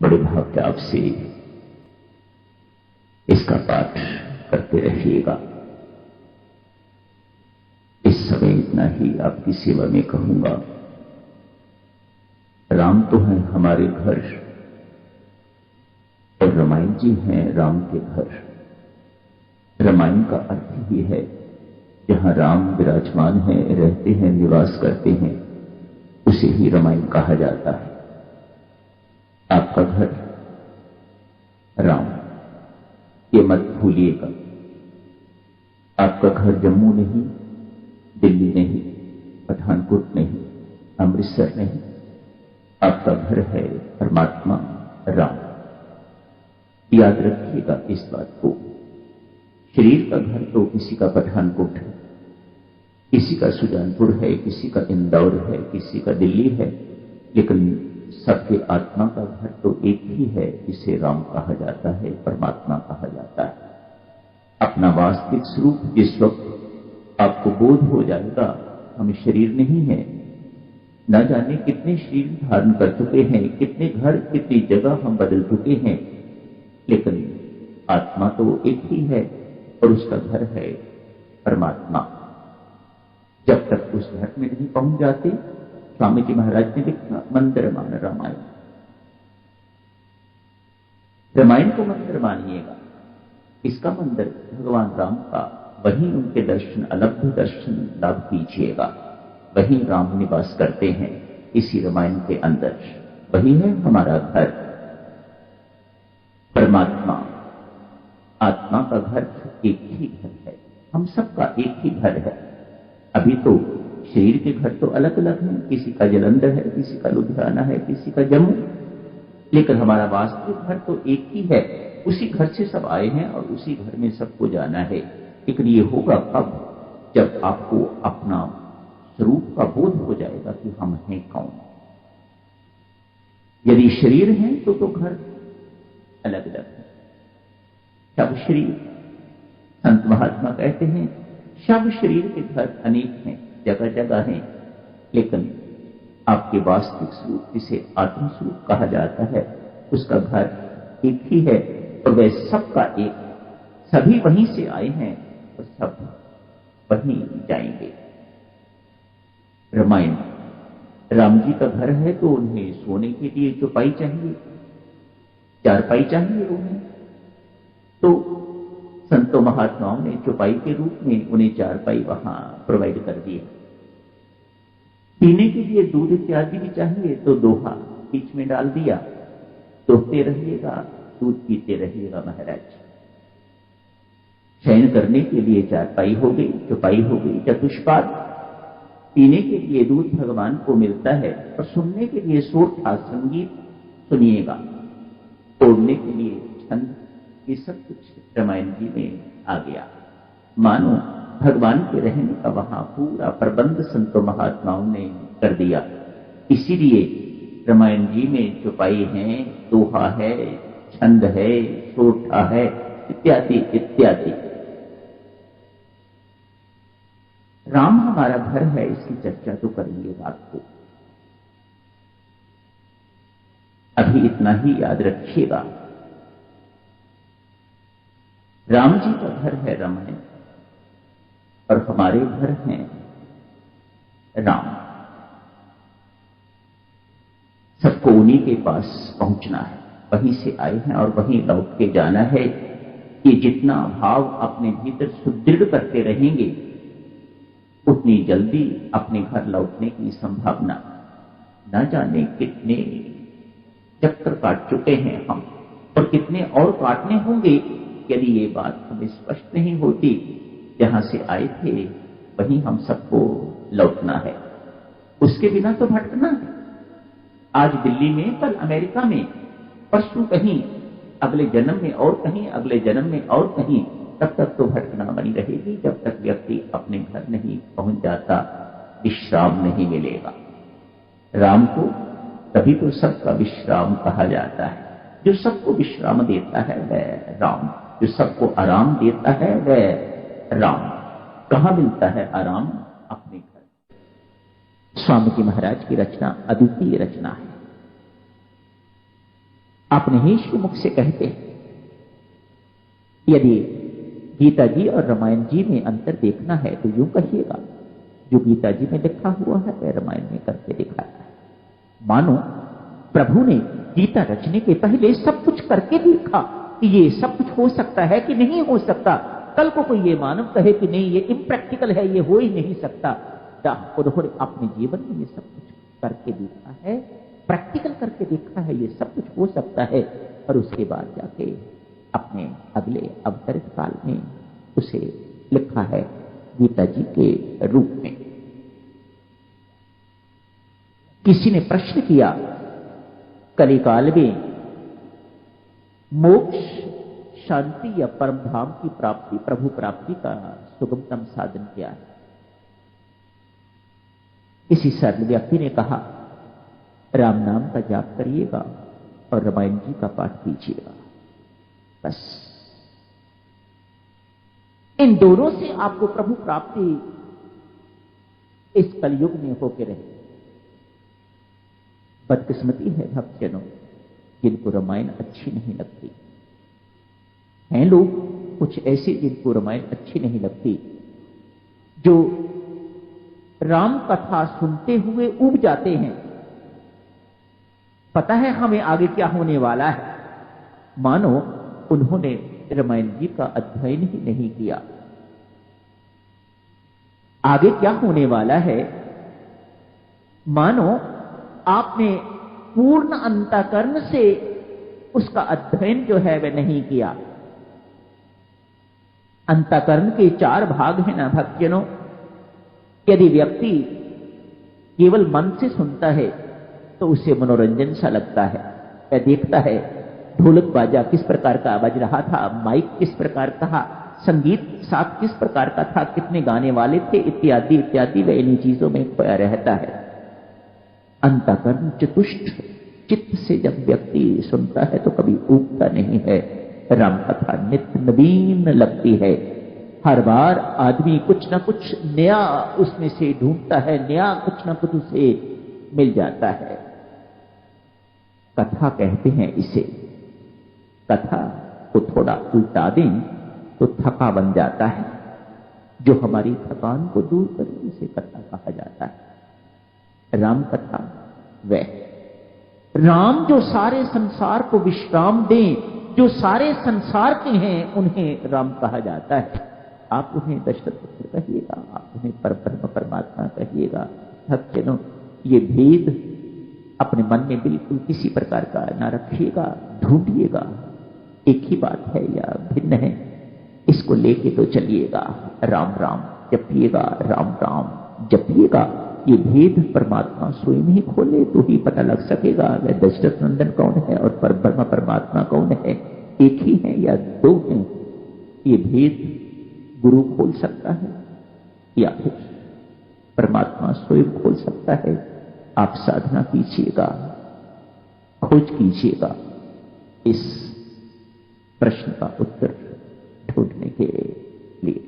बड़े भाव से आपसे इसका पाठ करते रहिएगा। इस समय इतना ही आपकी सेवा में कहूंगा। राम तो है हमारे घर और रामायण जी हैं राम के घर। रामायण का अर्थ ही है जहां राम विराजमान है, रहते हैं, निवास करते हैं, उसे ही रामायण कहा जाता है। आपका घर राम, ये मत भूलिएगा। आपका घर जम्मू नहीं, दिल्ली नहीं, पठानकोट नहीं, अमृतसर नहीं। आपका घर है परमात्मा राम। याद रखिएगा इस बात को। शरीर का घर तो किसी का पठानकोट है, किसी का सुजानपुर है, किसी का इंदौर है, किसी का दिल्ली है, लेकिन सबके आत्मा का घर तो एक ही है, जिसे राम कहा जाता है, परमात्मा कहा जाता है। अपना वास्तविक स्वरूप जिस वक्त आपको बोध हो जाएगा हम शरीर नहीं है, न जाने कितने शरीर धारण कर चुके हैं, कितने घर, कितनी जगह हम बदल चुके हैं, लेकिन आत्मा तो एक ही है और उसका घर है परमात्मा। जब तक उस घर में नहीं पहुंच जाते, स्वामी जी महाराज ने लिखा मंदिर मान रामायण। रामायण को मंदिर मानिएगा। इसका मंदिर भगवान राम का, वहीं उनके दर्शन, अलभ्य दर्शन लाभ कीजिएगा। वहीं राम निवास करते हैं, इसी रामायण के अंदर। वही है हमारा घर परमात्मा। आत्मा का घर एक ही घर है, हम सबका एक ही घर है। अभी तो शरीर के घर तो अलग अलग हैं, किसी का जालंधर है, किसी का लुधियाना है, किसी का जम्मू, लेकिन हमारा वास्तविक घर तो एक ही है। उसी घर से सब आए हैं और उसी घर में सबको जाना है। लेकिन ये होगा कब? जब आपको अपना स्वरूप का बोध हो जाएगा कि हम हैं कौन। यदि शरीर है तो घर अलग अलग है। शव शरीर, संत महात्मा कहते हैं शव शरीर के घर अनेक हैं, जगह जगह हैं, लेकिन आपके वास्तविक स्वरूप जिसे आत्म स्वरूप कहा जाता है, उसका घर एक ही है और वह सबका एक है। सभी वहीं से आए हैं और सब वहीं जाएंगे। रामायण, राम जी का घर है तो उन्हें सोने के लिए चौपाई चाहिए, चारपाई चाहिए उन्हें, तो संतों महात्माओं ने चौपाई के रूप में उन्हें चारपाई वहां प्रोवाइड कर दी है। पीने के लिए दूध इत्यादि भी चाहिए तो दोहा बीच में डाल दिया, दोहते रहिएगा, दूध पीते रहिएगा महाराज। शयन करने के लिए चारपाई हो गई, चौपाई हो गई, चतुष्पाद। पीने के लिए दूध भगवान को मिलता है और सुनने के लिए सोरठा संगीत सुनिएगा, ओढ़ने के लिए छंद, ये सब कुछ रामायण जी में आ गया। मानो भगवान के रहने का वहां पूरा प्रबंध संतों महात्माओं ने कर दिया। इसीलिए रामायण जी में चौपाई है, दोहा है, छंद है, सोठा है, इत्यादि इत्यादि। राम हमारा घर है, इसकी चर्चा तो करेंगे रात को। अभी इतना ही याद रखिएगा। राम जी का घर है रामायण और हमारे घर हैं राम। सबको उन्हीं के पास पहुंचना है, वहीं से आए हैं और वहीं लौट के जाना है। ये जितना भाव अपने भीतर सुदृढ़ करते रहेंगे, उतनी जल्दी अपने घर लौटने की संभावना। न जाने कितने चक्कर काट चुके हैं हम और कितने और काटने होंगे, यदि ये बात हमें स्पष्ट नहीं होती। जहां से आए थे वहीं हम सबको लौटना है, उसके बिना तो भटकना है। आज दिल्ली में, कल अमेरिका में, परसों कहीं, अगले जन्म में और कहीं, अगले जन्म में और कहीं। तब तक तो भटकना बनी रहेगी जब तक व्यक्ति अपने घर नहीं पहुंच जाता, विश्राम नहीं मिलेगा। राम को तभी तो सबका विश्राम कहा जाता है। जो सबको विश्राम देता है वह राम, जो सबको आराम देता है वह राम। कहां मिलता है आराम? अपने घर। स्वामी जी महाराज की रचना अद्वितीय रचना है। अपने ही श्रीमुख से कहते हैं। यदि गीता जी और रामायण जी में अंतर देखना है तो यूं कहिएगा, जो गीता जी में लिखा हुआ है वह रामायण में करके दिखाया है। मानो प्रभु ने गीता रचने के पहले सब कुछ करके देखा कि ये सब कुछ हो सकता है कि नहीं हो सकता। कल को कोई ये मानव कहे कि नहीं ये इम्प्रैक्टिकल है, ये हो ही नहीं सकता, उन्होंने अपने जीवन में ये सब कुछ करके देखा है, प्रैक्टिकल करके देखा है, ये सब कुछ हो सकता है। और उसके बाद जाके अपने अगले अवतरित काल में उसे लिखा है गीता जी के रूप में। किसी ने प्रश्न किया, कलिकाल में मोक्ष, शांति या परम धाम की प्राप्ति, प्रभु प्राप्ति का सुगमतम साधन क्या है? किसी सरल व्यक्ति ने कहा, राम नाम का जाप करिएगा और रामायण जी का पाठ कीजिएगा, बस इन दोनों से आपको प्रभु प्राप्ति इस कलयुग में होके रहे। बदकिस्मती है भक्तजनों जिनको रामायण अच्छी नहीं लगती। हैं लोग कुछ ऐसे जिनको रामायण अच्छी नहीं लगती, जो राम कथा सुनते हुए ऊब जाते हैं। पता है हमें आगे क्या होने वाला है, मानो उन्होंने रामायण जी का अध्ययन ही नहीं किया। आगे क्या होने वाला है, मानो आपने पूर्ण अंतःकरण से उसका अध्ययन जो है वह नहीं किया। अंतःकरण के 4 भाग हैं ना भक्तजनों। यदि व्यक्ति केवल मन से सुनता है तो उसे मनोरंजन सा लगता है, वह देखता है ढोलक बाजा किस प्रकार का बज रहा था, माइक किस प्रकार का, संगीत साथ किस प्रकार का था, कितने गाने वाले थे, इत्यादि इत्यादि, वह इन्हीं चीजों में खोया रहता है। अंतःकरण चतुष्ट चित्त से जब व्यक्ति सुनता है तो कभी ऊबता नहीं है। राम कथा नित्य नवीन लगती है। हर बार आदमी कुछ ना कुछ नया उसमें से ढूंढता है, नया कुछ ना कुछ उसे मिल जाता है। कथा कहते हैं इसे। कथा को थोड़ा उल्टा दें तो थका बन जाता है। जो हमारी थकान को दूर करे उसे कथा कहा जाता है। राम कथा वह राम जो सारे संसार को विश्राम दें, जो सारे संसार के हैं, उन्हें राम कहा जाता है। आप उन्हें दशरथ पुत्र कहिएगा, आप उन्हें परब्रह्म परमात्मा कहिएगा। भक्तजनों ये भेद अपने मन में बिल्कुल किसी प्रकार का ना रखिएगा, ढूंढिएगा एक ही बात है या भिन्न है, इसको लेके तो चलिएगा। राम राम जपिएगा, राम राम जपिएगा। ये भेद परमात्मा स्वयं ही खोले तो ही पता लग सकेगा वह दशरथ नंदन कौन है और परब्रह्म परमात्मा कौन है, एक ही है या 2 हैं। ये भेद गुरु खोल सकता है या फिर परमात्मा स्वयं खोल सकता है। आप साधना कीजिएगा, खोज कीजिएगा इस प्रश्न का उत्तर ढूंढने के लिए।